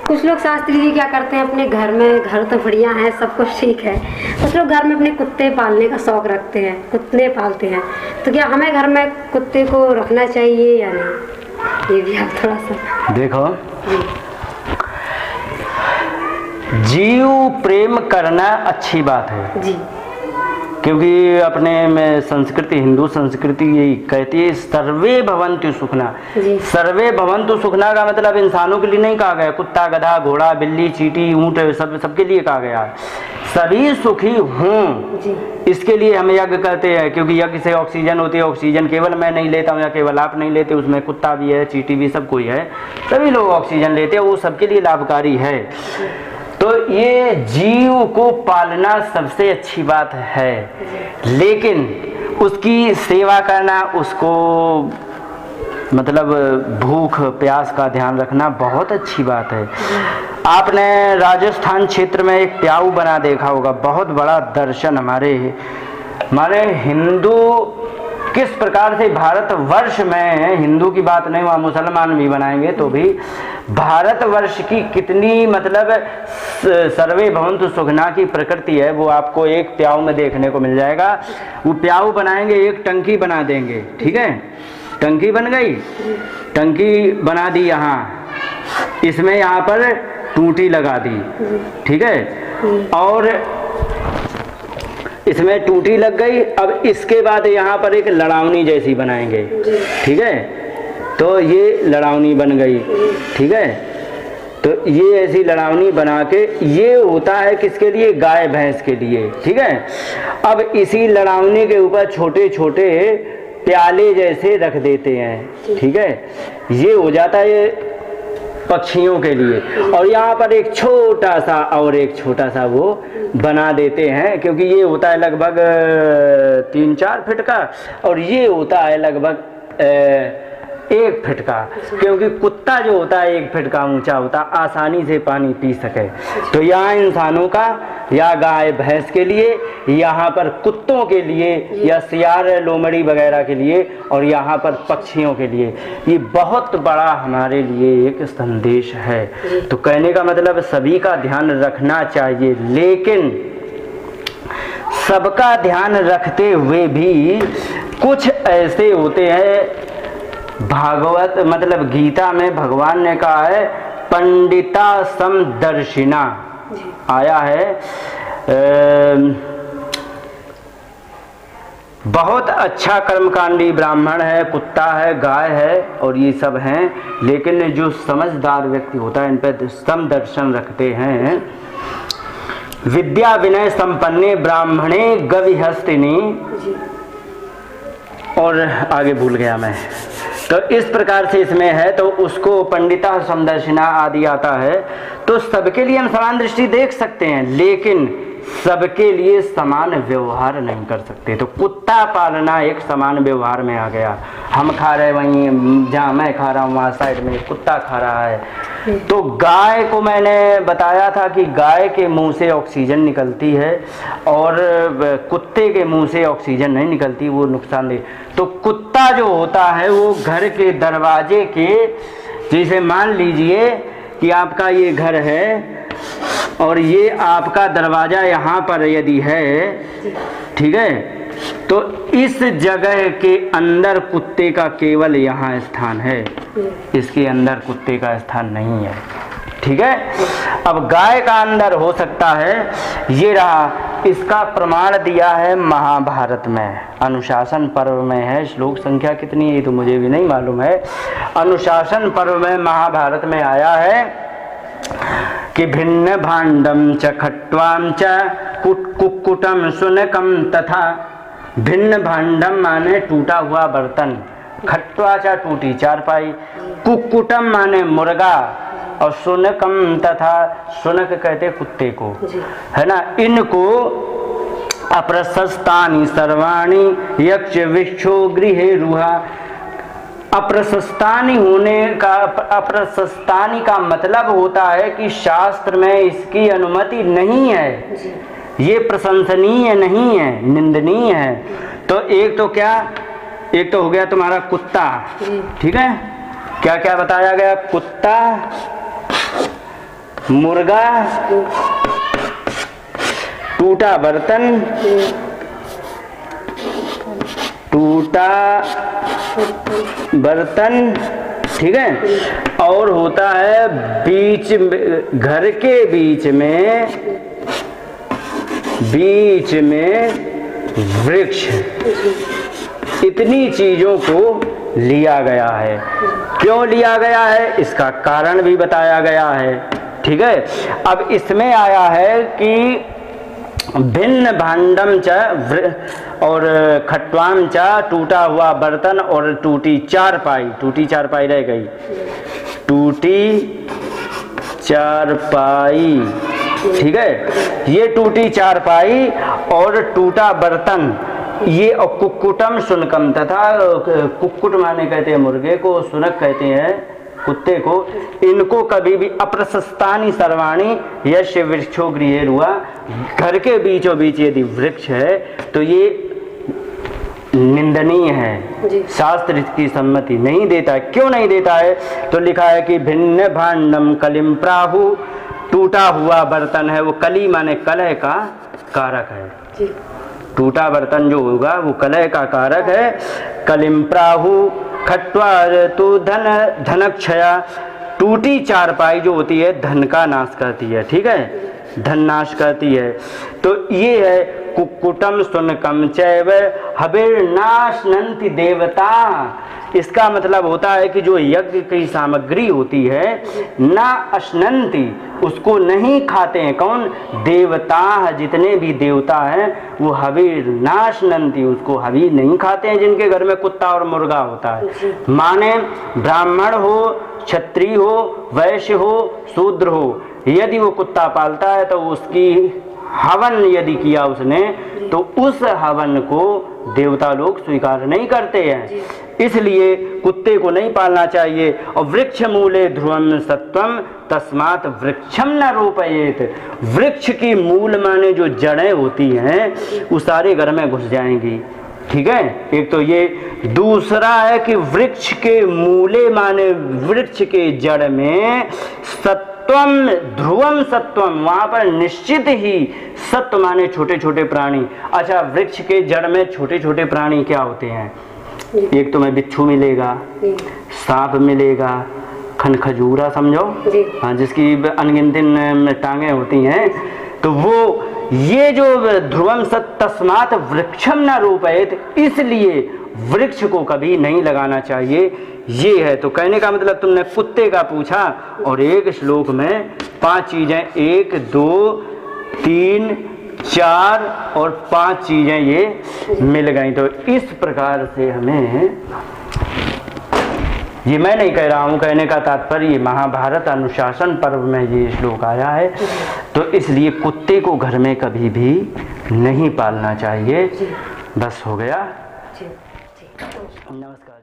कुछ लोग शास्त्री जी क्या करते हैं अपने घर में, घर तो बढ़िया है, सब कुछ ठीक है, कुछ लोग घर में अपने कुत्ते पालने का शौक रखते हैं, कुत्ते पालते हैं, तो क्या हमें घर में कुत्ते को रखना चाहिए या नहीं? ये भी आप थोड़ा सा देखो। जीव प्रेम करना अच्छी बात है जी, क्योंकि अपने में संस्कृति, हिंदू संस्कृति यही कहती है सर्वे भवन्तु सुखना। सर्वे भवन्तु सुखना का मतलब इंसानों के लिए नहीं कहा गया, कुत्ता, गधा, घोड़ा, बिल्ली, चींटी, ऊंट सबके लिए कहा गया है। सभी सुखी हों इसके लिए हम यज्ञ करते हैं, क्योंकि यज्ञ से ऑक्सीजन होती है। ऑक्सीजन केवल मैं नहीं लेता हूँ या केवल आप नहीं लेते, उसमें कुत्ता भी है, चींटी भी, सब कोई है, सभी लोग ऑक्सीजन लेते हैं, वो सबके लिए लाभकारी है। तो ये जीव को पालना सबसे अच्छी बात है, लेकिन उसकी सेवा करना, उसको मतलब भूख प्यास का ध्यान रखना बहुत अच्छी बात है। आपने राजस्थान क्षेत्र में एक प्याऊ बना देखा होगा, बहुत बड़ा दर्शन। हमारे हिंदू किस प्रकार से भारतवर्ष में, हिंदू की बात नहीं, वहाँ मुसलमान भी बनाएंगे तो भी भारतवर्ष की कितनी मतलब सर्वे भवन्तु सुखना की प्रकृति है, वो आपको एक प्याऊ में देखने को मिल जाएगा। वो प्याऊ बनाएंगे, एक टंकी बना देंगे, ठीक है, टंकी बन गई, टंकी बना दी, यहाँ इसमें यहाँ पर टूटी लगा दी, ठीक है, और इसमें टूटी लग गई। अब इसके बाद यहाँ पर एक लड़ावनी जैसी बनाएंगे, ठीक है, तो ये लड़ावनी बन गई, ठीक है, तो ये ऐसी लड़ावनी बना के, ये होता है किसके लिए? गाय भैंस के लिए, ठीक है। अब इसी लड़ावनी के ऊपर छोटे छोटे प्याले जैसे रख देते हैं, ठीक है, ये हो जाता है पक्षियों के लिए। और यहाँ पर एक छोटा सा और एक छोटा सा वो बना देते हैं, क्योंकि ये होता है लगभग 3-4 फीट का और ये होता है लगभग 1 फीट का, क्योंकि कुत्ता जो होता है 1 फीट का ऊंचा होता, आसानी से पानी पी सके। तो यहाँ इंसानों का या गाय भैंस के लिए, यहाँ पर कुत्तों के लिए या सियार लोमड़ी वगैरह के लिए, और यहाँ पर पक्षियों के लिए, ये बहुत बड़ा हमारे लिए एक संदेश है। तो कहने का मतलब सभी का ध्यान रखना चाहिए, लेकिन सबका ध्यान रखते हुए भी कुछ ऐसे होते हैं, भागवत मतलब गीता में भगवान ने कहा है पंडिता समदर्शिना आया है। बहुत अच्छा कर्मकांडी ब्राह्मण है, कुत्ता है, गाय है और ये सब हैं, लेकिन जो समझदार व्यक्ति होता है इन पर समदर्शन रखते हैं। विद्या विनय संपन्ने ब्राह्मणे गविहस्तिनी, और आगे भूल गया मैं, तो इस प्रकार से इसमें है, तो उसको पंडिता समदर्शिना आदि आता है। तो सबके लिए हम समान दृष्टि देख सकते हैं, लेकिन सबके लिए समान व्यवहार नहीं कर सकते। तो कुत्ता पालना एक समान व्यवहार में आ गया, हम खा रहे वहीं, जहाँ मैं खा रहा हूँ वहाँ साइड में कुत्ता खा रहा है। तो गाय को मैंने बताया था कि गाय के मुंह से ऑक्सीजन निकलती है और कुत्ते के मुंह से ऑक्सीजन नहीं निकलती, वो नुकसानदेह। तो कुत्ता जो होता है वो घर के दरवाजे के, जैसे मान लीजिए कि आपका ये घर है और ये आपका दरवाजा यहाँ पर यदि है, ठीक है, तो इस जगह के अंदर कुत्ते का केवल यहाँ स्थान है, इसके अंदर कुत्ते का स्थान नहीं है, ठीक है। अब गाय का अंदर हो सकता है, ये रहा, इसका प्रमाण दिया है महाभारत में, अनुशासन पर्व में है। श्लोक संख्या कितनी है ये तो मुझे भी नहीं मालूम है। अनुशासन पर्व में महाभारत में आया है कि भिन्न भाण्डम च खट्वाम च कुक्कुटम शुनकम तथा। भिन्न भाण्डम माने टूटा हुआ बर्तन, खट्वा चा टूटी चारपाई, कुक्कुटम माने मुर्गा, और शुनकम तथा, शुनक कहते कुत्ते को, है ना। इनको अप्रशस्तानि सर्वाणि यक्ष विक्षो गृहे रुहा। अप्रशस्तानि होने का, अप्रशस्तानि का मतलब होता है कि शास्त्र में इसकी अनुमति नहीं है, ये प्रशंसनीय नहीं है, निंदनीय है। तो एक तो क्या, एक तो हो गया तुम्हारा कुत्ता, ठीक है, क्या क्या बताया गया, कुत्ता, मुर्गा, टूटा बर्तन, टूटा बर्तन, ठीक है। और होता है बीच में, घर के बीच में वृक्ष। इतनी चीजों को लिया गया है। क्यों लिया गया है इसका कारण भी बताया गया है, ठीक है। अब इसमें आया है कि भिन्न भांडम च और खट्वाम च, टूटा हुआ बर्तन और टूटी चारपाई। टूटी चारपाई रह गई, टूटी चारपाई, ठीक है। ये टूटी चारपाई और टूटा बर्तन, ये कुक्कुटम शुनकम, तथा कुक्कुट माने कहते हैं मुर्गे को, शुनक कहते हैं कुत्ते को। इनको कभी भी अप्रशस्तानि सर्वाणि यस्य वृक्षो गृहे रुआ, घर के बीचों बीच यदि वृक्ष है तो ये निंदनीय है, शास्त्र इसकी सम्मति नहीं देता। क्यों नहीं देता है? तो लिखा है कि भिन्न भांडम कलिम प्राहु, टूटा हुआ बर्तन है वो कली माने कलह का कारक है। टूटा बर्तन जो होगा वो कलह का कारक है। कलिम प्राहु खट्वा तो धनक्षया, टूटी चारपाई जो होती है धन का नाश करती है, ठीक है, धन नाश करती है। तो ये है कुक्कुटम शुनकम चैव हविर्नाशनन्ति देवता। इसका मतलब होता है कि जो यज्ञ की सामग्री होती है ना अश्नन्ति, उसको नहीं खाते हैं। कौन? देवता, जितने भी देवता हैं वो हवीर नाशनन्ति, उसको हवीर नहीं खाते हैं जिनके घर में कुत्ता और मुर्गा होता है। माने ब्राह्मण हो, क्षत्रिय हो, वैश्य हो, शूद्र हो, यदि वो कुत्ता पालता है तो उसकी हवन यदि किया उसने तो उस हवन को देवता लोग स्वीकार नहीं करते हैं, इसलिए कुत्ते को नहीं पालना चाहिए। और वृक्ष मूले ध्रुवम सत्वम तस्मात् वृक्षम न रोपयेत। वृक्ष की मूल माने जो जड़ें होती हैं वो सारे घर में घुस जाएंगी, ठीक है। एक तो ये, दूसरा है कि वृक्ष के मूले माने वृक्ष के जड़ में सत्वम, ध्रुवम सत्वम, वहां पर निश्चित ही सत्व माने छोटे छोटे प्राणी। अच्छा, वृक्ष के जड़ में छोटे छोटे प्राणी क्या होते हैं? एक तो में बिच्छू मिलेगा, सांप मिलेगा, खनखजूरा समझो, हाँ, जिसकी अनगिनत टांगे होती हैं। तो वो ये जो ध्रुवम सत तस्मात् वृक्षम न रोपयेत, इसलिए वृक्ष को कभी नहीं लगाना चाहिए। ये है तो कहने का मतलब, तुमने कुत्ते का पूछा और एक श्लोक में 5 चीजें, 1 2 3 4 और 5 चीजें ये मिल गई। तो इस प्रकार से हमें, ये मैं नहीं कह रहा हूँ, कहने का तात्पर्य महाभारत अनुशासन पर्व में ये श्लोक आया है। तो इसलिए कुत्ते को घर में कभी भी नहीं पालना चाहिए। बस हो गया, नमस्कार।